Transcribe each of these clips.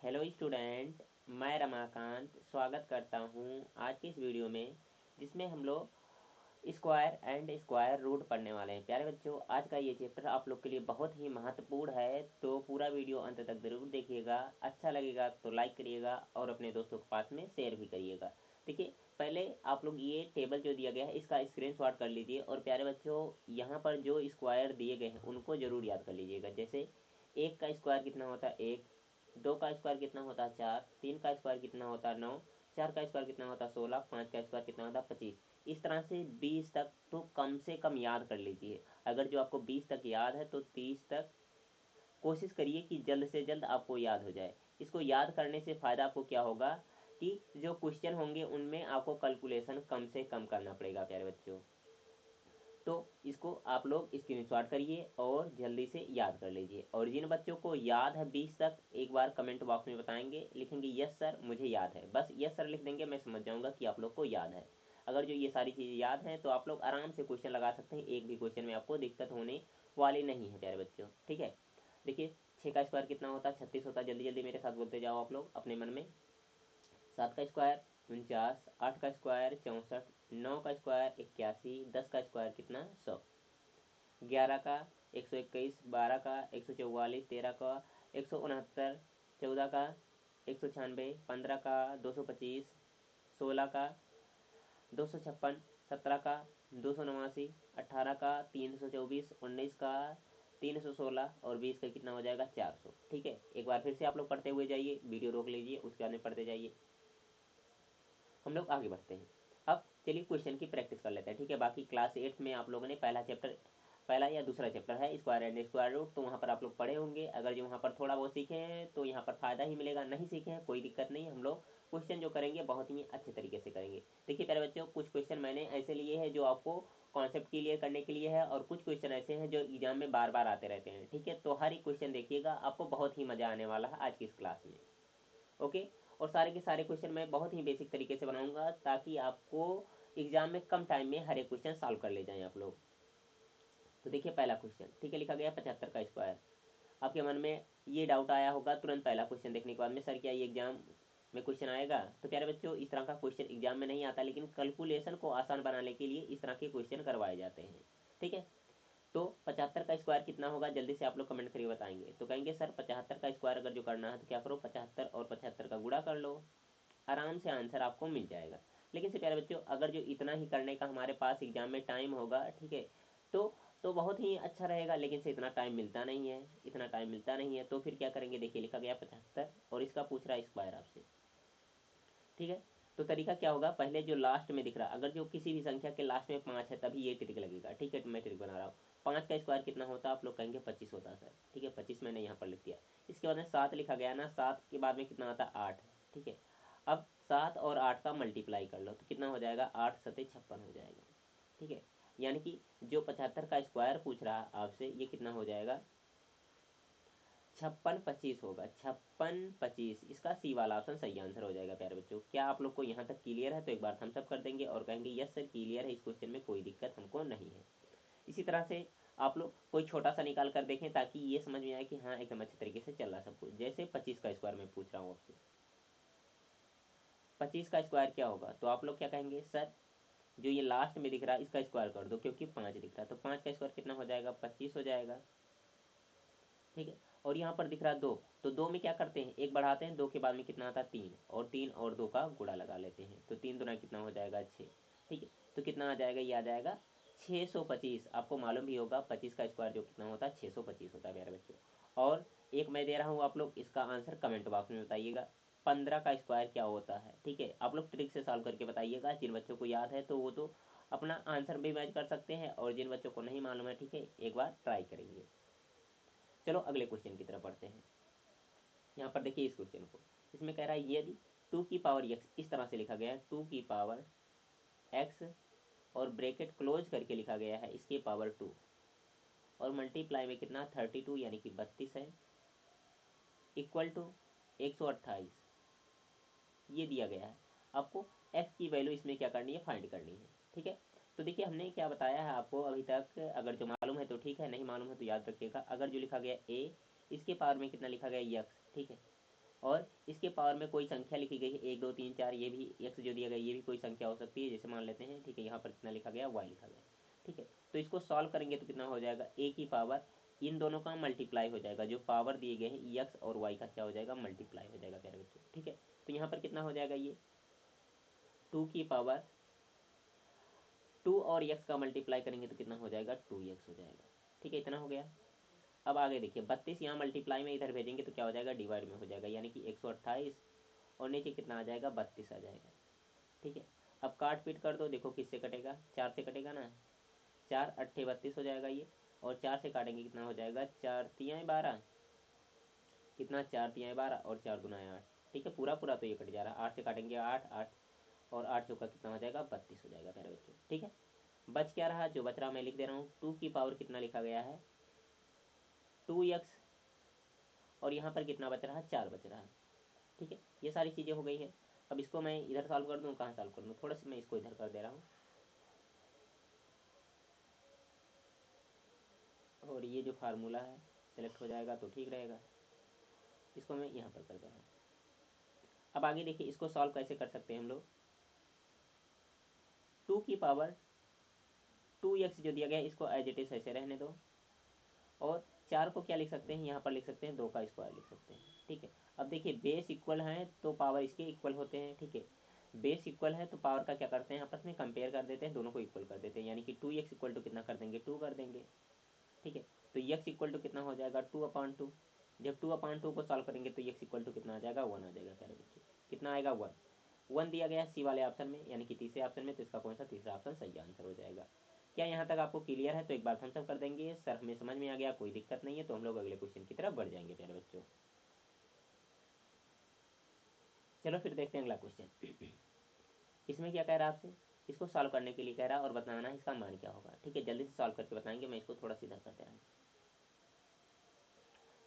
Hello student, मैं रमाकांत स्वागत करता हूँ आज की इस वीडियो में, जिसमें हम लोग स्क्वायर एंड स्क्वायर रूट पढ़ने वाले हैं। प्यारे बच्चों, आज का ये चैप्टर आप लोग के लिए बहुत ही महत्वपूर्ण है, तो पूरा वीडियो अंत तक जरूर देखिएगा। अच्छा लगेगा तो लाइक करिएगा और अपने दोस्तों के पास में शेयर भी करिएगा। देखिए, पहले आप लोग ये टेबल जो दिया गया है इसका स्क्रीनशॉट कर लीजिए और प्यारे बच्चों, यहाँ पर जो स्क्वायर दिए गए हैं उनको जरूर याद कर लीजिएगा। जैसे एक का स्क्वायर कितना होता है 1, 2 का स्क्वायर कितना होता है 4, 3 का स्क्वायर कितना होता है 9, 4 का स्क्वायर कितना होता है 16, 5 का स्क्वायर कितना होता है 25। इस तरह से 20 तक तो कम से कम याद कर लीजिए। अगर जो आपको 20 तक याद है तो 30 तक कोशिश करिए कि जल्द से जल्द आपको याद हो जाए। इसको याद करने से फ़ायदा आपको क्या होगा कि जो क्वेश्चन होंगे उनमें आपको कैलकुलेशन कम से कम करना पड़ेगा प्यारे बच्चों। तो इसको आप लोग स्क्रीनशॉट करिए और जल्दी से याद कर लीजिए। और जिन बच्चों को याद है 20 तक, एक बार कमेंट बॉक्स में बताएंगे, लिखेंगे यस सर मुझे याद है, बस यस सर लिख देंगे, मैं समझ जाऊंगा कि आप लोग को याद है। अगर जो ये सारी चीज़ें याद हैं तो आप लोग आराम से क्वेश्चन लगा सकते हैं, एक भी क्वेश्चन में आपको दिक्कत होने वाली नहीं है प्यारे बच्चों। ठीक है, देखिए 6 का स्क्वायर कितना होता है 36 होता है। जल्दी जल्दी मेरे साथ बोलते जाओ आप लोग अपने मन में। 7 का स्क्वायर 49, 8 का स्क्वायर 64, 9 का स्क्वायर 81, 10 का स्क्वायर कितना 100, 11 का 121, 12 का 144, 13 का 169, 14 का 196, 15 का 225, 16 का 256, 17 का 289, 18 का 324, 19 का 316 और 20 का कितना हो जाएगा 400। ठीक है, एक बार फिर से आप लोग पढ़ते हुए जाइए, वीडियो रोक लीजिए, उसके बाद में पढ़ते जाइए। हम लोग आगे बढ़ते हैं। अब चलिए क्वेश्चन की प्रैक्टिस कर लेते हैं। ठीक है, बाकी क्लास 8 में आप लोगों ने पहला या दूसरा चैप्टर है स्क्वायर एंड स्क्वायर रूट, तो वहाँ पर आप लोग पढ़े होंगे। अगर जो वहाँ पर थोड़ा बहुत सीखे हैं तो यहाँ पर फ़ायदा ही मिलेगा, नहीं सीखे हैं कोई दिक्कत नहीं, हम लोग क्वेश्चन जो करेंगे बहुत ही अच्छे तरीके से करेंगे। देखिए प्यारे बच्चों, कुछ क्वेश्चन मैंने ऐसे लिए हैं जो आपको कॉन्सेप्ट क्लियर करने के लिए है, और कुछ क्वेश्चन ऐसे हैं जो एग्जाम में बार बार आते रहते हैं। ठीक है, तो हर एक क्वेश्चन देखिएगा, आपको बहुत ही मज़ा आने वाला है आज की इस क्लास में। ओके, और सारे के सारे क्वेश्चन मैं बहुत ही बेसिक तरीके से बनाऊंगा ताकि आपको एग्जाम में कम टाइम में हर एक क्वेश्चन सॉल्व कर ले जाएं आप लोग। तो देखिए पहला क्वेश्चन, ठीक है, लिखा गया 75 का स्क्वायर। आपके मन में ये डाउट आया होगा तुरंत पहला क्वेश्चन देखने के बाद में, सर क्या ये एग्जाम में क्वेश्चन आएगा? तो प्यारे बच्चों, इस तरह का क्वेश्चन एग्जाम में नहीं आता, लेकिन कैलकुलेशन को आसान बनाने के लिए इस तरह के क्वेश्चन करवाए जाते हैं। ठीक है, तो 75 का स्क्वायर कितना होगा जल्दी से आप लोग कमेंट करके बताएंगे। तो कहेंगे सर 75 का स्क्वायर अगर जो करना है तो क्या करो, 75 और 75 का गुणा कर लो, आराम से आंसर आपको मिल जाएगा। लेकिन से प्यारे बच्चों, अगर जो इतना ही करने का हमारे पास एग्जाम में टाइम होगा, ठीक है, तो बहुत ही अच्छा रहेगा, लेकिन से इतना टाइम मिलता नहीं है, इतना टाइम मिलता नहीं है। तो फिर क्या करेंगे, देखिए लिखा गया 75 और इसका पूछ रहा है स्क्वायर आपसे। ठीक है, तो तरीका क्या होगा, पहले जो लास्ट में दिख रहा, अगर जो किसी भी संख्या के लास्ट में 5 है तभी ये ट्रिक लगेगा। ठीक है, तो मैं ट्रिक बना रहा हूँ। 5 का स्क्वायर कितना होता है, आप लोग कहेंगे 25 होता है सर। ठीक है, 25 मैंने यहाँ पर लिख दिया। इसके बाद में 7 लिखा गया ना, 7 के बाद में कितना आता है 8। ठीक है, अब 7 और 8 का मल्टीप्लाई कर लो तो कितना हो जाएगा, 8 सते 56 हो जाएगा। ठीक है, यानी कि जो 75 का स्क्वायर पूछ रहा है आपसे, ये कितना हो जाएगा 56 25 होगा, 56 25, इसका सी वाला ऑप्शन सही आंसर हो जाएगा। प्यारे बच्चों, क्या आप लोग को यहाँ तक क्लियर है? तो एक बार थम्स अप कर देंगे और कहेंगे यस सर क्लियर है, इस क्वेश्चन में कोई दिक्कत हमको नहीं है। इसी तरह से आप लोग कोई छोटा सा निकाल कर देखें ताकि ये समझ में आए कि हाँ एकदम अच्छे तरीके से चल रहा सब कुछ। जैसे 25 का स्क्वायर मैं पूछ रहा हूँ आपसे, 25 का स्क्वायर क्या होगा, तो आप लोग क्या कहेंगे, सर जो ये लास्ट में दिख रहा है इसका स्क्वायर कर दो, क्योंकि 5 दिख रहा है, तो 5 का स्क्वायर कितना हो जाएगा 25 हो जाएगा। ठीक है, और यहाँ पर दिख रहा है 2, तो 2 में क्या करते हैं, एक बढ़ाते हैं, 2 के बाद में कितना आता है 3, और 3 और 2 का गुणा लगा लेते हैं, तो 3 दुना कितना हो जाएगा 6। ठीक है, तो कितना आ जाएगा, ये आ जाएगा 625। आपको मालूम भी होगा 25 का स्क्वायर जो कितना होता है 625 होता है प्यारे बच्चों। और एक मैं दे रहा हूँ, आप लोग इसका आंसर कमेंट बॉक्स में बताइएगा, 15 का स्क्वायर क्या होता है। ठीक है, आप लोग ट्रिक से सॉल्व करके बताइएगा, जिन बच्चों को याद है तो वो तो अपना आंसर भी मैच कर सकते हैं, और जिन बच्चों को नहीं मालूम है, ठीक है, एक बार ट्राई करेंगे। चलो अगले क्वेश्चन की तरफ बढ़ते हैं। यहाँ पर देखिए इस क्वेश्चन को, इसमें कह रहा है यदि 2 की पावर x, इस तरह से लिखा गया है 2 की पावर x, और ब्रैकेट क्लोज करके लिखा गया है इसकी पावर 2, और मल्टीप्लाई में कितना 32 यानी कि 32 है, इक्वल टू 128 ये दिया गया है। आपको f की वैल्यू इसमें क्या करनी है, फाइंड करनी है। ठीक है, तो देखिए हमने क्या बताया है आपको अभी तक, अगर जो मालूम है तो ठीक है, नहीं मालूम है तो याद रखिएगा। अगर जो लिखा गया a, इसके पावर में कितना लिखा गया x, ठीक है, और इसके पावर में कोई संख्या लिखी गई है 1 2 3 4, ये भी x जो दिया गया ये भी कोई संख्या हो सकती है, जैसे मान लेते हैं, ठीक है, यहाँ पर कितना लिखा गया y लिखा गया, ठीक है। तो इसको सॉल्व करेंगे तो कितना हो जाएगा, a की पावर इन दोनों का मल्टीप्लाई हो जाएगा, जो पावर दिए गए हैं x और y का क्या हो जाएगा, मल्टीप्लाई हो जाएगा प्यारे बच्चों, ठीक है। तो यहाँ पर कितना हो जाएगा, ये 2 की पावर 2 और x का मल्टीप्लाई करेंगे तो कितना हो जाएगा, 2x हो जाएगा, ठीक है, इतना हो गया। अब आगे देखिए 32 यहाँ मल्टीप्लाई में इधर भेजेंगे तो क्या हो जाएगा, डिवाइड में हो जाएगा, यानी कि 128 और नीचे कितना आ जाएगा, 32 आ जाएगा, ठीक है। अब काट पीट कर दो, देखो किससे कटेगा, 4 से कटेगा ना, 4 अट्ठे 32 हो जाएगा ये, और 4 से काटेंगे कितना हो जाएगा, 4 तियाँ 12, कितना 4 तियाँ 12 और 4 दुनाए 8, ठीक है, पूरा पूरा तो ये कट जा रहा है, 8 से काटेंगे 8 8 और 8 चौका कितना हो जाएगा, 32 हो जाएगा प्यारे बच्चों, ठीक है। बच क्या रहा, जो बच रहा मैं लिख दे रहा हूँ, 2 की पावर कितना लिखा गया है, 2x, और यहाँ पर कितना बच रहा है, 4 बच रहा है, ठीक है। ये सारी चीज़ें हो गई है। अब इसको मैं इधर सॉल्व कर दूँ, कहाँ सॉल्व कर दूँ, थोड़ा सा मैं इसको इधर कर दे रहा हूँ, और ये जो फार्मूला है सेलेक्ट हो जाएगा तो ठीक रहेगा, इसको मैं यहाँ पर कर दे रहा हूँ। अब आगे देखिए इसको सॉल्व कैसे कर सकते हैं हम लोग, 2 की पावर 2x जो दिया गया है इसको एज इट इज ऐसे रहने दो, और 4 को क्या लिख सकते हैं, यहाँ पर लिख सकते हैं 2 का स्क्वायर लिख सकते हैं, ठीक है। अब देखिए बेस इक्वल हैं तो पावर इसके इक्वल होते हैं, ठीक है। बेस इक्वल है तो पावर का क्या करते हैं, आपस में कंपेयर कर देते हैं, दोनों को इक्वल कर देते हैं, यानी कि 2x इक्वल टू कितना कर देंगे, 2 कर देंगे, ठीक है। तो x इक्वल टू कितना हो जाएगा, 2/2, जब 2/2 को सॉल्व करेंगे तो x इक्वल टू कितना आ जाएगा, 1 आ जाएगा प्यारे बच्चों, कितना आएगा, 1 दिया गया सी वाले ऑप्शन में, यानी कि तीसरे ऑप्शन में, तो इसका कौन सा तीसरा ऑप्शन सही आंसर हो जाएगा। क्या यहाँ तक आपको क्लियर है, तो एक बार थम्स अप कर देंगे, सर हमें समझ में आ गया, कोई दिक्कत नहीं है, तो हम लोग अगले क्वेश्चन की तरफ बढ़ जाएंगे प्यारे बच्चों। चलो फिर देखते हैं अगला क्वेश्चन। इसमें क्या कह रहा है आपसे, इसको सॉल्व करने के लिए कह रहा है और बताना है इसका मान क्या होगा, ठीक है, जल्दी से सॉल्व करके बताएंगे, मैं इसको थोड़ा सीधा कर दे रहा हूँ।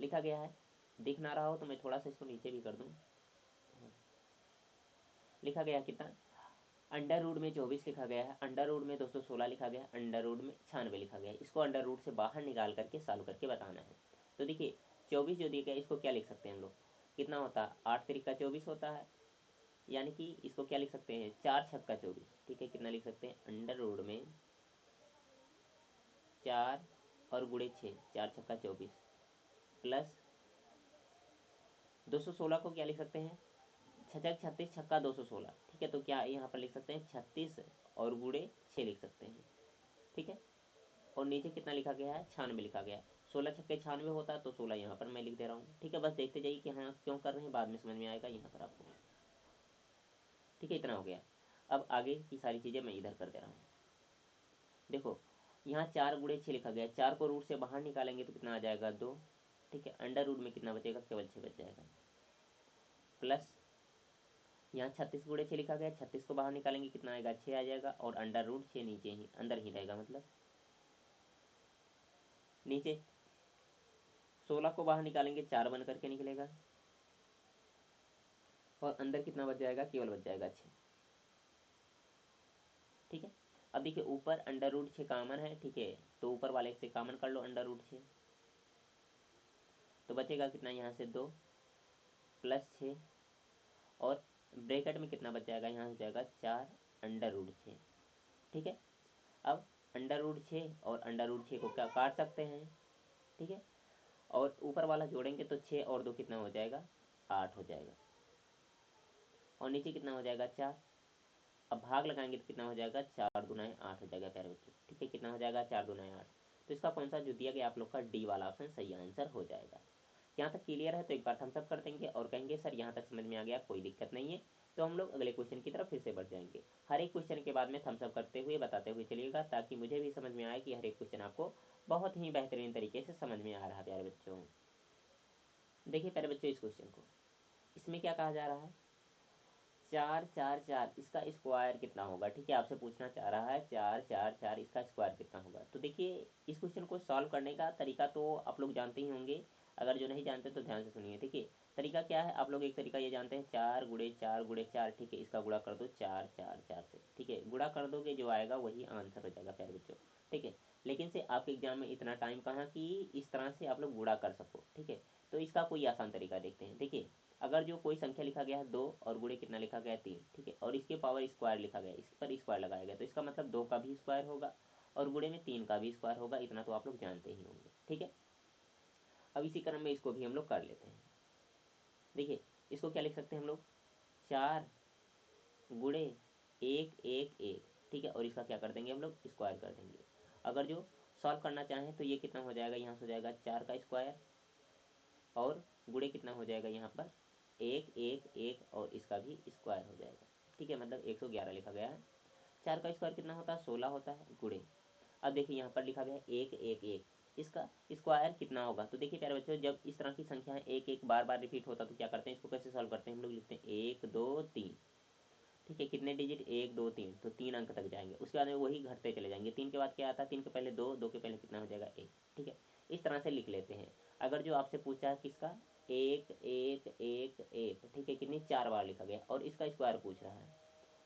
लिखा गया है, दिख ना रहा हो तो मैं थोड़ा सा इसको नीचे भी कर दूँ, लिखा गया कितना, अंडर रूट में 24 लिखा गया है, अंडर रूट में 216 लिखा गया है, अंडर रूट में 96 लिखा गया है, इसको अंडर रूट से बाहर निकाल करके सॉल्व करके बताना है। तो देखिए 24 जो दिया गया इसको क्या लिख सकते हैं हम लोग, कितना होता है, 8 तिरिका 24 होता है, यानी कि इसको क्या लिख सकते हैं, 4 छक्का 24, ठीक है, कितना लिख सकते हैं, अंडर रूट में 4 और गुड़े 6, 4 छक्का 24 प्लस 216 को क्या लिख सकते हैं, 36 छक्का 216, ठीक है, तो क्या यहाँ पर लिख सकते हैं 36 और गुड़े 6 लिख सकते हैं, ठीक है। और नीचे कितना लिखा गया है, 96 लिखा गया है, 16 छक्के 96 होता है, तो 16 यहाँ पर मैं लिख दे रहा हूँ, ठीक है। बस देखते जाइए कि हाँ क्यों कर रहे हैं, बाद में समझ में आएगा यहाँ पर आपको, ठीक है, इतना हो गया। अब आगे की सारी चीज़ें मैं इधर कर दे रहा हूँ, देखो यहाँ 4 गुड़े 6 लिखा गया है, 4 को रूट से बाहर निकालेंगे तो कितना आ जाएगा, 2, ठीक है, अंडर रूट में कितना बचेगा, केवल 6 बच जाएगा, प्लस यहाँ 36 गुड़े 6 लिखा गया है, 36 को बाहर निकालेंगे कितना आएगा, 6 आ जाएगा, और अंडर रूट 6 नीचे ही अंदर ही रहेगा, मतलब नीचे 16 को बाहर निकालेंगे 4 बन करके निकलेगा, और अंदर कितना बच जाएगा, केवल बच जाएगा 6, ठीक है। अब देखिए ऊपर अंडर रूट 6 कॉमन है, ठीक है, तो ऊपर वाले से कॉमन कर लो अंडर रूट 6, तो बचेगा कितना, यहाँ से 2 प्लस 6, और ब्रैकेट में कितना बच जाएगा, यहाँ से जाएगा 4 अंडर रूट 6, ठीक है। अब अंडर रूट 6 और अंडर रूट 6 को क्या काट सकते हैं, ठीक है, और ऊपर वाला जोड़ेंगे तो 6 और 2 कितना हो जाएगा, 8 हो जाएगा, और नीचे कितना हो जाएगा, 4। अब भाग लगाएंगे तो कितना हो जाएगा, 4 दुनाए 8 हो जाएगा प्यारे बच्चों, ठीक है, कितना हो जाएगा, 4 दुनाए 8, तो इसका कौन सा जो दिया गया आप लोग का डी वाला ऑप्शन सही आंसर हो जाएगा। यहाँ तक क्लियर है तो एक बार थम्स अप कर देंगे और कहेंगे सर यहाँ तक समझ में आ गया, कोई दिक्कत नहीं है, तो हम लोग अगले क्वेश्चन की तरफ फिर से बढ़ जाएंगे। हर एक क्वेश्चन के बाद में थम्स अप करते हुए बताते हुए चलिएगा, ताकि मुझे भी समझ में आए कि हर एक क्वेश्चन आपको बहुत ही बेहतरीन तरीके से समझ में आ रहा है प्यारे बच्चों। देखिए प्यारे बच्चों इस क्वेश्चन को, इसमें क्या कहा जा रहा है, 4 4 4 इसका स्क्वायर कितना होगा, ठीक है, आपसे पूछना चाह रहा है 4 4 4 इसका स्क्वायर कितना होगा। तो देखिए इस क्वेश्चन को सॉल्व करने का तरीका तो आप लोग जानते ही होंगे, अगर जो नहीं जानते तो ध्यान से सुनिए। देखिए तरीका क्या है, आप लोग एक तरीका ये जानते हैं, 4 गुड़े 4 गुड़े 4, ठीक है, इसका गुणा कर दो 4 4 4 से, ठीक है, गुणा कर दोगे जो आएगा वही आंसर हो जाएगा प्यारे बच्चों, ठीक है। लेकिन से आपके एग्जाम में इतना टाइम कहाँ कि इस तरह से आप लोग गुणा कर सको, ठीक है। तो इसका कोई आसान तरीका देखते हैं, देखिए अगर जो कोई संख्या लिखा गया है 2 और गुणे कितना लिखा गया है 3, ठीक है, और इसके पावर स्क्वायर लिखा गया है, इस पर स्क्वायर लगाया गया, तो इसका मतलब 2 का भी स्क्वायर होगा और गुणे में 3 का भी स्क्वायर होगा। इतना तो आप लोग जानते ही होंगे, ठीक है। अब इसी क्रम में इसको भी हम लोग कर लेते हैं। देखिए इसको क्या लिख सकते हैं हम लोग, 4 गुणे 1 1 1, ठीक है, और इसका क्या कर देंगे हम लोग, स्क्वायर कर देंगे। अगर जो सॉल्व करना चाहें तो ये कितना हो जाएगा, यहाँ से हो जाएगा 4 का स्क्वायर और गुणे कितना हो जाएगा यहाँ पर 1 1 1 और इसका भी स्क्वायर हो जाएगा, ठीक है, मतलब 111 लिखा गया है। 4 का स्क्वायर कितना होता है, 16 होता है, गुणे। अब देखिए यहाँ पर लिखा गया है 1 1 1, इसका स्क्वायर कितना होगा। तो देखिए प्यारे बच्चों, जब इस तरह की संख्या एक एक बार बार रिपीट होता तो क्या करते हैं, इसको कैसे सॉल्व करते हैं, हम लोग लिखते हैं 1 2 3, ठीक है, कितने डिजिट 1 2 3, तो 3 अंक तक जाएंगे, उसके बाद में वही घटते चले जाएंगे। 3 के बाद क्या आता है, 3 के पहले 2, 2 के पहले कितना हो जाएगा 1, ठीक है, इस तरह से लिख लेते हैं। अगर जो आपसे पूछा है किसका 1 1 1 1, ठीक है, कितनी 4 बार लिखा गया और इसका स्क्वायर पूछ रहा है,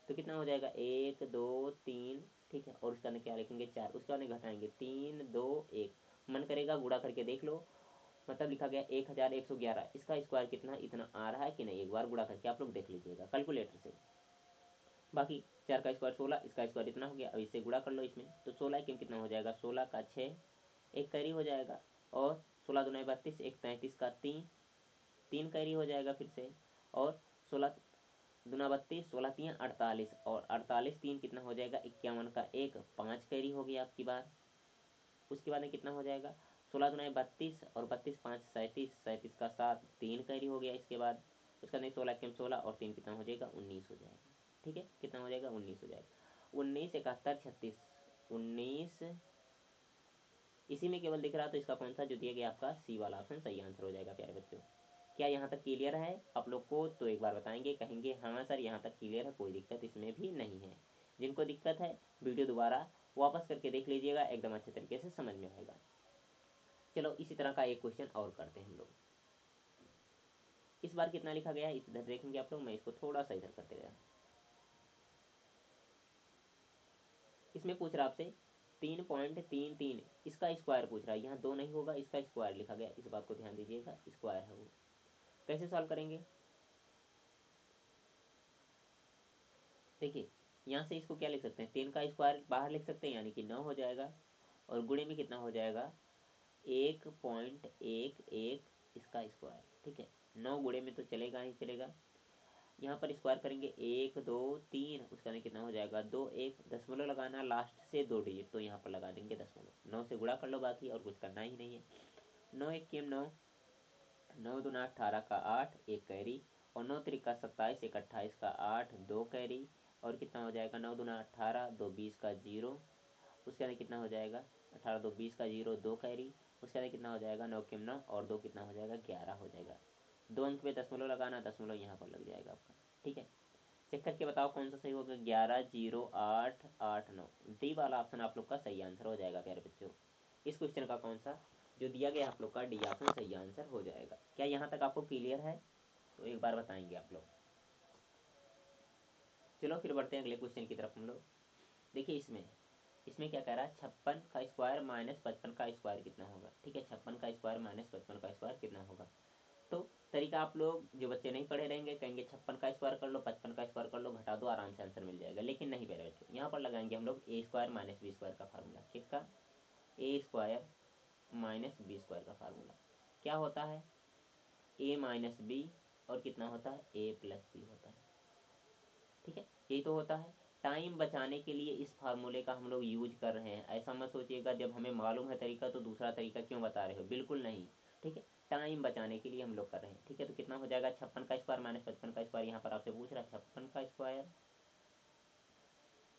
तो कितना हो जाएगा 1 2 3, ठीक है, और उसका क्या लिखेंगे 4, उसके बाद घटाएंगे 3 2 1, मन करेगा गुणा करके देख लो, मतलब लिखा गया 1111, इसका स्क्वायर कितना इतना आ रहा है कि नहीं, एक बार गुणा करके आप लोग देख लीजिएगा कैलकुलेटर से। बाकी 4 का स्क्वायर 16, इसका स्क्वायर इतना हो गया, अब इससे गुणा कर लो इसमें, तो 16 के कितना हो जाएगा, 16 का 6, एक कैरी हो जाएगा, और 16 दूना 32, एक 33 का 3, 3 कैरी हो जाएगा फिर से, और 16 दूना 32, 16 3 48, और 48 3 कितना हो जाएगा 51 का 1, 5 कैरी हो गया आपकी बार। उसके बाद में कितना हो जाएगा 16 दूना 32 और 32 5 37, 37 का 7, 3 कैरी हो गया इसके बाद। उसका नहीं 16 के 16 और 3 कितना हो जाएगा 19 हो जाएगा, ठीक है, कितना हो जाएगा 19 हो जाएगा। 19 71 36, 19 इसी में केवल दिख रहा, तो इसका कौन सा जो दिया गया आपका सी वाला ऑप्शन सही आंसर हो जाएगा प्यारे बच्चों। क्या यहाँ तक क्लियर है आप लोग को, तो एक बार बताएंगे, कहेंगे हाँ सर यहाँ तक क्लियर है, कोई दिक्कत इसमें भी नहीं है। जिनको दिक्कत है वीडियो दोबारा वापस करके देख लीजिएगा, एकदम अच्छे तरीके से समझ में आएगा। चलो इसी तरह का एक क्वेश्चन और करते हैं हम लोग। इस बार कितना लिखा गया है इधर देखेंगे आप लोग, मैं इसको थोड़ा सा इधर करते गया। इसमें पूछ रहा आपसे 3.33, इसका स्क्वायर पूछ रहा है, यहाँ 2 नहीं होगा, इसका स्क्वायर लिखा गया, इस बात को ध्यान दीजिएगा, स्क्वायर है वो। कैसे सॉल्व करेंगे, देखिए यहाँ से इसको क्या लिख सकते हैं, 3 का स्क्वायर बाहर लिख सकते हैं, यानी कि 9 हो जाएगा, और गुणे में कितना हो जाएगा 1.11 इसका स्क्वायर, ठीक है, 9 गुणे में तो चलेगा ही चलेगा। यहाँ पर स्क्वायर करेंगे 1 2 3, उसका कितना हो जाएगा 2 1, दशमलव लगाना लास्ट से 2 डिजिट, तो यहाँ पर लगा देंगे दशमलव, 9 से गुणा कर लो बाकी, और कुछ करना ही नहीं है। 9 1 के 9, 9 दूना 18 का 8, एक कैरी, और 9 त्रिका 27, एक 28 का 8, 2 कैरी, और कितना हो जाएगा 9 दूना 18, 2 20 का 0, उसके बाद कितना हो जाएगा 18 2 20 का 0, 2 कैरी, उसके बाद कितना हो जाएगा 9 के 9, और 2 कितना हो जाएगा 11 हो जाएगा। 2 अंक पे दशमलव लगाना, दशमलव यहाँ पर लग जाएगा आपका, ठीक है। चेक करके बताओ कौन सा सही होगा, 11 0 8 8 9, डी वाला ऑप्शन आप लोग का सही आंसर हो जाएगा प्यारे बच्चों। इस क्वेश्चन का कौन सा जो दिया गया आप लोग का डी ऑप्शन सही आंसर हो जाएगा। क्या यहाँ तक आपको क्लियर है, तो एक बार बताएंगे आप लोग। चलो फिर बढ़ते हैं अगले क्वेश्चन की तरफ हम लोग। देखिए इसमें क्या कह रहा है, 56 का स्क्वायर माइनस 55 का स्क्वायर कितना होगा, ठीक है, 56 का स्क्वायर माइनस 55 का स्क्वायर कितना होगा। तो तरीका आप लोग जो बच्चे नहीं पढ़े रहेंगे कहेंगे 56 का स्क्वायर कर लो, 55 का स्क्वायर कर लो, घटा दो, आराम से आंसर मिल जाएगा, लेकिन नहीं प्यारे बच्चों, यहाँ पर लगाएंगे हम लोग ए स्क्वायर माइनस बी स्क्वायर का फार्मूला। किसका, ए स्क्वायर माइनस बी स्क्वायर का फार्मूला क्या होता है, ए माइनस बी, और कितना होता है ए प्लस बी होता है, ठीक है, ये तो होता है। टाइम बचाने के लिए इस फार्मूले का हम लोग यूज कर रहे हैं, ऐसा मत सोचिएगा जब हमें मालूम है तरीका तो दूसरा तरीका क्यों बता रहे हो, बिल्कुल नहीं, ठीक है, टाइम बचाने के लिए हम लोग कर रहे हैं, ठीक है। तो कितना हो जाएगा 56 का स्क्वायर माइनस 55 का स्क्वायर, यहाँ पर आपसे पूछ रहा है 56 का स्क्वायर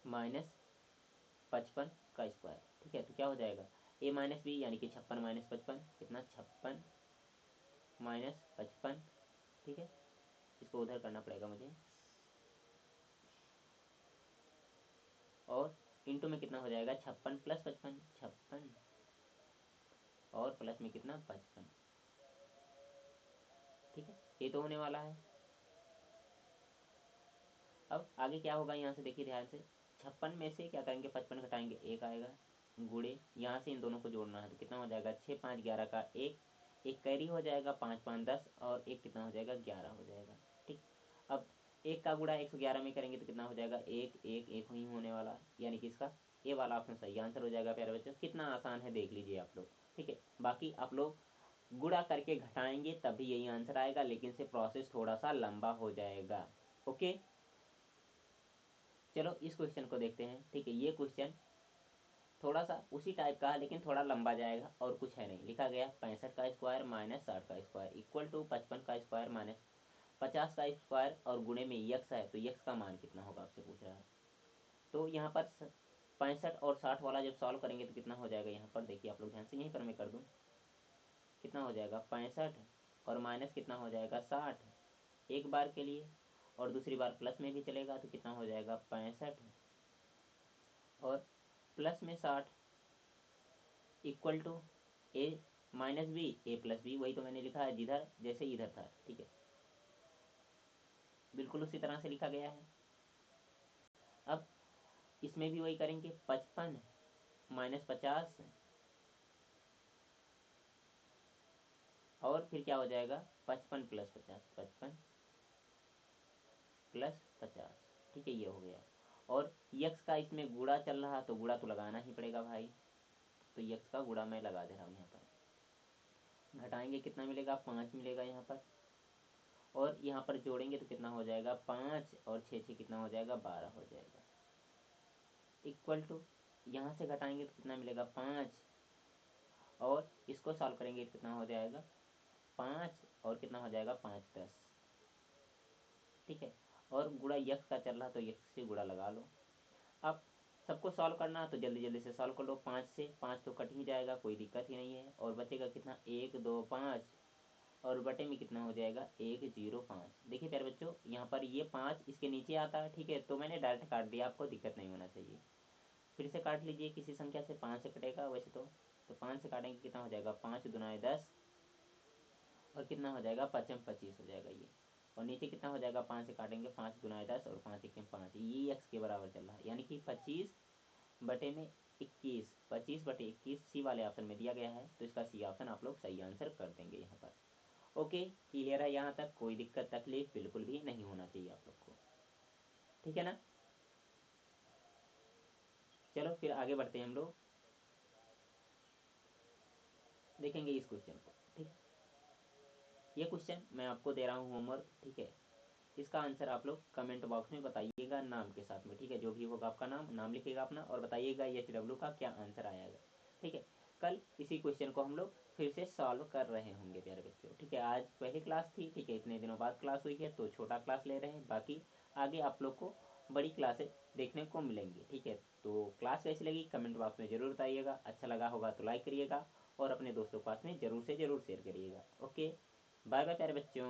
माइनस 55 का स्क्वायर, ठीक है, तो क्या हो जाएगा ए माइनस बी, यानी कि 56 माइनस 55 कितना 56 माइनस 55, ठीक है, इसको उधर करना पड़ेगा मुझे, और इंटू में कितना हो जाएगा 56 प्लस 55, 56 और प्लस में कितना 55, ठीक है, ये तो होने वाला है। अब आगे क्या होगा, यहाँ से देखिए ध्यान से, 56 में से क्या करेंगे 55 घटाएंगे 1 आएगा, गुणे यहाँ से इन दोनों को जोड़ना है, तो कितना हो जाएगा 6 5 11 का 1, एक कैरी हो जाएगा, 5 5 10, और एक कितना हो जाएगा, 11 हो जाएगा। ठीक, अब एक का गुणा 111 में करेंगे तो कितना हो जाएगा, एक एक एक ही होने वाला, यानी कि इसका ए वाला ऑप्शन सही आंसर हो जाएगा। प्यारे बच्चों, कितना आसान है देख लीजिए आप लोग। ठीक है, बाकी आप लोग गुणा करके घटाएंगे तभी यही आंसर आएगा, लेकिन से प्रोसेस थोड़ा सा लंबा हो जाएगा। ओके, चलो इस क्वेश्चन को देखते हैं। ठीक है, ये क्वेश्चन थोड़ा सा उसी टाइप का है, लेकिन थोड़ा लंबा जाएगा, और कुछ है नहीं। लिखा गया 65 का स्क्वायर माइनस 60 का स्क्वायर इक्वल टू 55 का स्क्वायर माइनस 50 का स्क्वायर, और गुणे में यक्स है, तो यक्स का मान कितना होगा आपसे पूछ रहा है। तो यहाँ पर 65 और 60 वाला जब सॉल्व करेंगे तो कितना हो जाएगा, यहाँ पर देखिए आप लोग ध्यान से, यहीं पर मैं कर दूँ, कितना हो जाएगा 65 और माइनस कितना हो जाएगा 60 एक बार के लिए, और दूसरी बार प्लस में भी चलेगा तो कितना हो जाएगा 65 और प्लस में 60 equal to A minus B A plus B, वही तो मैंने लिखा है जिधर जैसे इधर था। ठीक है, बिल्कुल उसी तरह से लिखा गया है। अब इसमें भी वही करेंगे, 55 माइनस 50 और फिर क्या हो जाएगा 55 प्लस 50, 55 प्लस 50। ठीक है, ये हो गया। और यक्स का इसमें गुणा चल रहा, तो गुणा तो लगाना ही पड़ेगा भाई, तो यक्स का गुणा मैं लगा दे रहा हूँ यहाँ पर। घटाएंगे कितना मिलेगा, 5 मिलेगा यहाँ पर, और यहाँ पर जोड़ेंगे तो कितना हो जाएगा 5 और 6 6 कितना हो जाएगा 12 हो जाएगा, इक्वल टू यहाँ से घटाएंगे तो कितना मिलेगा 5, और इसको सॉल्व करेंगे तो कितना हो जाएगा 5 और कितना हो जाएगा 5 10। ठीक है, और गुणा यक्स का चल रहा तो यक्स से गुणा लगा लो। अब सबको सॉल्व करना तो जल्दी जल्दी से सॉल्व कर लो। 5 से 5 तो कट ही जाएगा, कोई दिक्कत ही नहीं है, और बचेगा कितना 1 2 5, और बटे में कितना हो जाएगा 1 0 5। देखिए प्यारे बच्चों, यहाँ पर ये 5 इसके नीचे आता है। ठीक है, तो मैंने डायरेक्ट काट दिया, आपको दिक्कत नहीं होना चाहिए। फिर से काट लीजिए, किसी संख्या से 5 से कटेगा वैसे तो 5 से काटेंगे कितना हो जाएगा 5 दुनाए 10, और कितना हो जाएगा 5 में 25 हो जाएगा ये, और नीचे कितना हो जाएगा 5 से काटेंगे 5 दुनाए 10 और 5 1 5, ये एक्स के बराबर चल रहा है, यानी कि 25 बटे में 21, 25 बटे 21 सी वाले ऑप्शन में दिया गया है, तो इसका सी ऑप्शन आप लोग सही आंसर कर देंगे यहाँ पर। ओके, क्लियर है यहाँ तक, कोई दिक्कत तकलीफ बिल्कुल भी नहीं होना चाहिए आप लोग को। ठीक है ना, चलो फिर आगे बढ़ते हैं हम लोग, देखेंगे इस क्वेश्चन को। ठीक, ये क्वेश्चन मैं आपको दे रहा हूँ होमवर्क। ठीक है, इसका आंसर आप लोग कमेंट बॉक्स में बताइएगा नाम के साथ में। ठीक है, जो भी होगा आपका नाम लिखिएगा अपना, और बताइएगा HW का क्या आंसर आएगा। ठीक है, कल इसी क्वेश्चन को हम लोग फिर से सॉल्व कर रहे होंगे प्यारे बच्चों। ठीक है, आज पहली क्लास थी। ठीक है, इतने दिनों बाद क्लास हुई है तो छोटा क्लास ले रहे हैं, बाकी आगे आप लोग को बड़ी क्लासें देखने को मिलेंगी। ठीक है, तो क्लास कैसी लगी कमेंट बॉक्स में जरूर बताइएगा, अच्छा लगा होगा तो लाइक करिएगा, और अपने दोस्तों के पास में जरूर से जरूर शेयर करिएगा। ओके, बाय बाय प्यारे बच्चों।